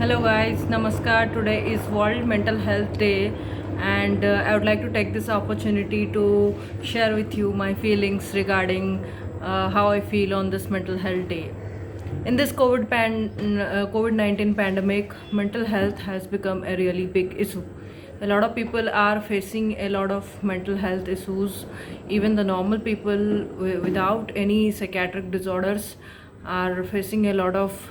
Hello guys, Namaskar. Today is World Mental Health Day, and I would like to take this opportunity to share with you my feelings regarding how I feel on this Mental Health Day. In this COVID-19 pandemic, mental health has become a really big issue. A lot of people are facing a lot of mental health issues. Even the normal people without any psychiatric disorders are facing a lot of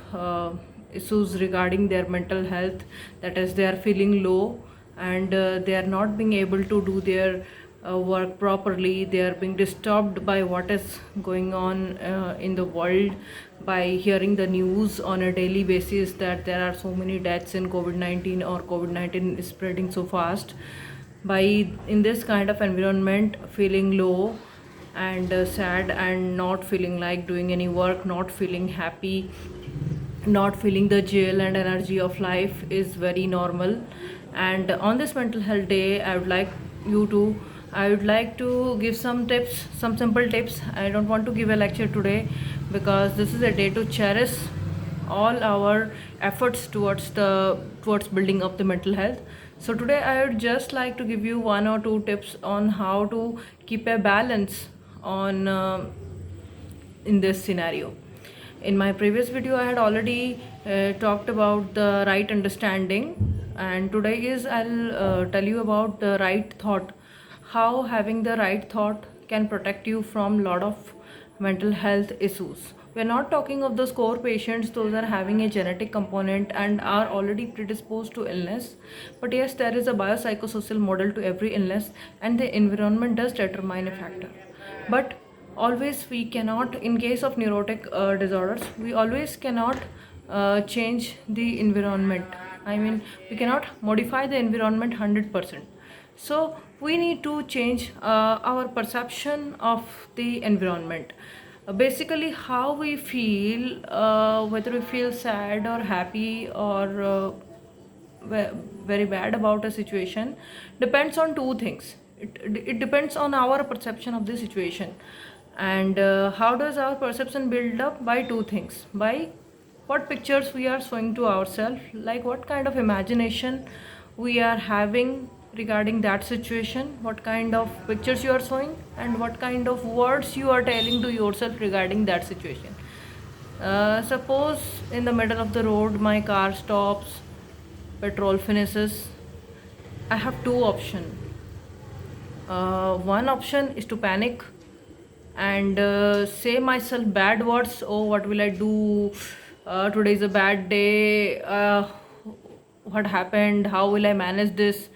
issues regarding their mental health. That is, they are feeling low, and they are not being able to do their work properly. They are being disturbed by what is going on in the world, by hearing the news on a daily basis that there are so many deaths in COVID-19, or COVID-19 is spreading so fast. By in this kind of environment, feeling low and sad, and not feeling like doing any work, not feeling happy, not feeling the joy and energy of life is very normal. And on this mental health day, I would like to give some tips, some simple tips. I don't want to give a lecture today, because this is a day to cherish all our efforts towards building up the mental health. So today I would just like to give you one or two tips on how to keep a balance on in this scenario. In my previous video, I had already talked about the right understanding, and today is I'll tell you about the right thought. How having the right thought can protect you from lot of mental health issues. We're not talking of those core patients, those are having a genetic component and are already predisposed to illness. But yes, there is a biopsychosocial model to every illness, and the environment does determine a factor. But always we cannot, in case of neurotic disorders, we always cannot change the environment. I mean, we cannot modify the environment 100%. So we need to change our perception of the environment. Basically, how we feel, whether we feel sad or happy, or very bad about a situation, depends on two things. It depends on our perception of the situation. And how does our perception build up? By two things: by what pictures we are showing to ourselves, like what kind of imagination we are having regarding that situation, what kind of pictures you are showing, and what kind of words you are telling to yourself regarding that situation. Suppose in the middle of the road my car stops, petrol finishes. I have two options. One option is to panic and say myself bad words. Oh, what will I do? Today is a bad day. What happened? How will I manage this?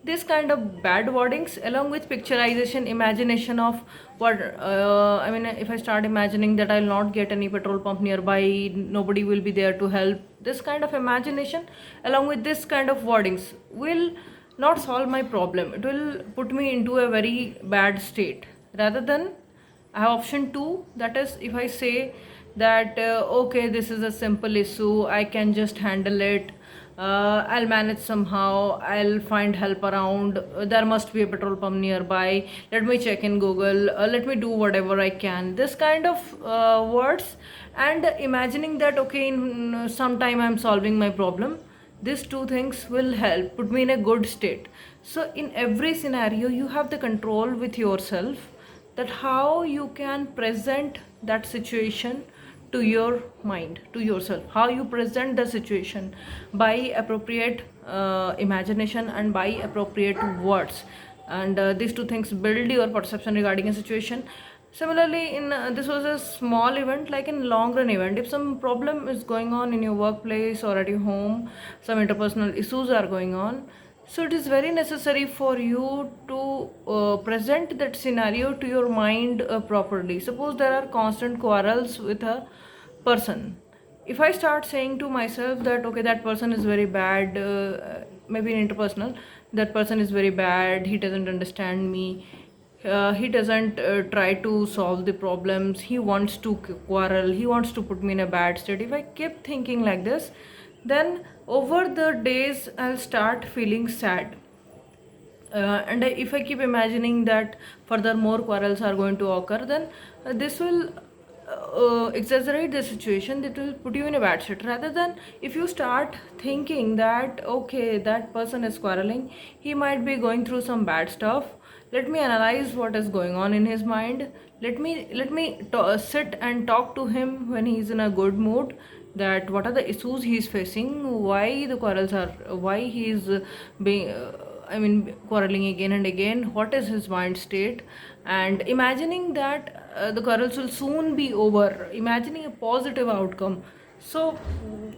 This kind of bad wordings, along with picturization, imagination of what I mean. If I start imagining that I'll not get any petrol pump nearby, nobody will be there to help. This kind of imagination, along with this kind of wordings, will not solve my problem. It will put me into a very bad state. Rather than, I have option two, that is, if I say that okay, this is a simple issue, I can just handle it, I'll manage somehow, I'll find help around, there must be a petrol pump nearby, let me check in Google, let me do whatever I can. This kind of words, and imagining that okay, in some time I'm solving my problem. These two things will help put me in a good state. So in every scenario, you have the control with yourself, that how you can present that situation to your mind, to yourself, how you present the situation by appropriate imagination and by appropriate words. And these two things build your perception regarding a situation. Similarly, in this was a small event, like in long run event, if some problem is going on in your workplace or at your home, some interpersonal issues are going on, so it is very necessary for you to present that scenario to your mind properly. Suppose there are constant quarrels with a person. If I start saying to myself that okay, that person is very bad, maybe in interpersonal, that person is very bad, he doesn't understand me, he doesn't try to solve the problems, he wants to quarrel, he wants to put me in a bad state. If I keep thinking like this, then over the days I'll start feeling sad. And if I keep imagining that further more quarrels are going to occur, then this will exaggerate the situation, that will put you in a bad state. Rather than if you start thinking that okay, that person is quarreling, he might be going through some bad stuff, let me analyze what is going on in his mind. Let me sit and talk to him when he's in a good mood, that what are the issues he's facing, why the quarrels are, why he's being quarreling again and again, what is his mind state, and imagining that the quarrels will soon be over, imagining a positive outcome. So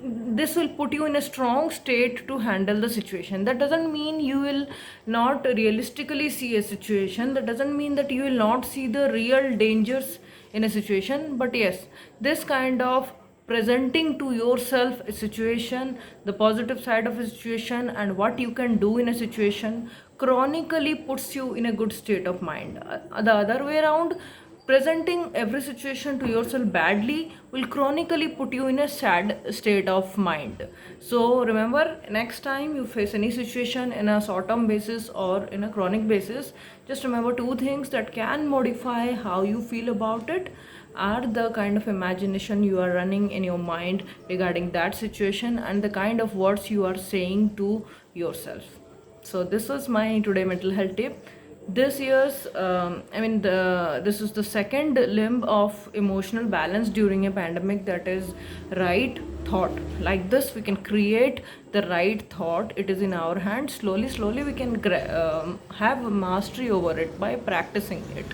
this will put you in a strong state to handle the situation. That doesn't mean you will not realistically see a situation, that doesn't mean that you will not see the real dangers in a situation, but yes, this kind of presenting to yourself a situation, the positive side of a situation, and what you can do in a situation, chronically puts you in a good state of mind. The other way around, presenting every situation to yourself badly will chronically put you in a sad state of mind. So remember, next time you face any situation in a short term basis or in a chronic basis, just remember two things that can modify how you feel about it are the kind of imagination you are running in your mind regarding that situation, and the kind of words you are saying to yourself. So this was my today mental health tip. This year's this is the second limb of emotional balance during a pandemic, that is right thought. Like this we can create the right thought, it is in our hands. Slowly we can have mastery over it by practicing it.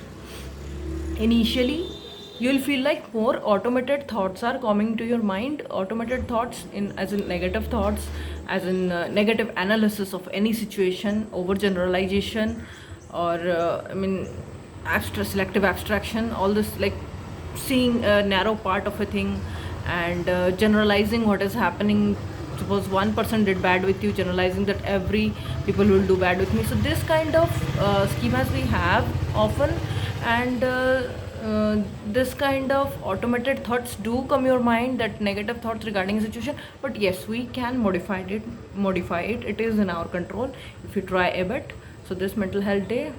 Initially you'll feel like more automated thoughts are coming to your mind, automated thoughts in as in negative thoughts, as in negative analysis of any situation, overgeneralization, or selective abstraction, all this, like seeing a narrow part of a thing and generalizing what is happening. Suppose one person did bad with you, generalizing that every people will do bad with me. So this kind of schemas we have often, and this kind of automated thoughts do come your mind, that negative thoughts regarding a situation. But yes, we can modify it, it is in our control if you try a bit. So this mental health day,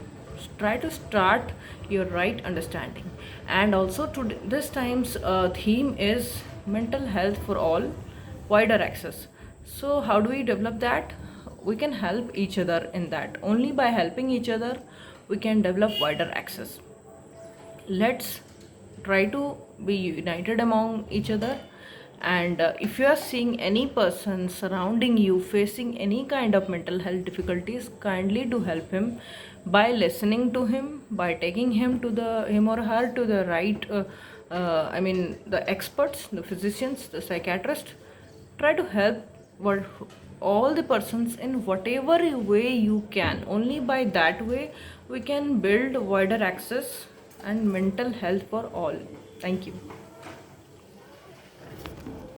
try to start your right understanding. And also to this time's theme is mental health for all, wider access. So how do we develop that? We can help each other in that. Only by helping each other we can develop wider access. Let's try to be united among each other. And if you are seeing any person surrounding you facing any kind of mental health difficulties, kindly do help him by listening to him, by taking him or her to the right the experts, the physicians, the psychiatrists. Try to help all the persons in whatever way you can. Only by that way we can build wider access and mental health for all. Thank you.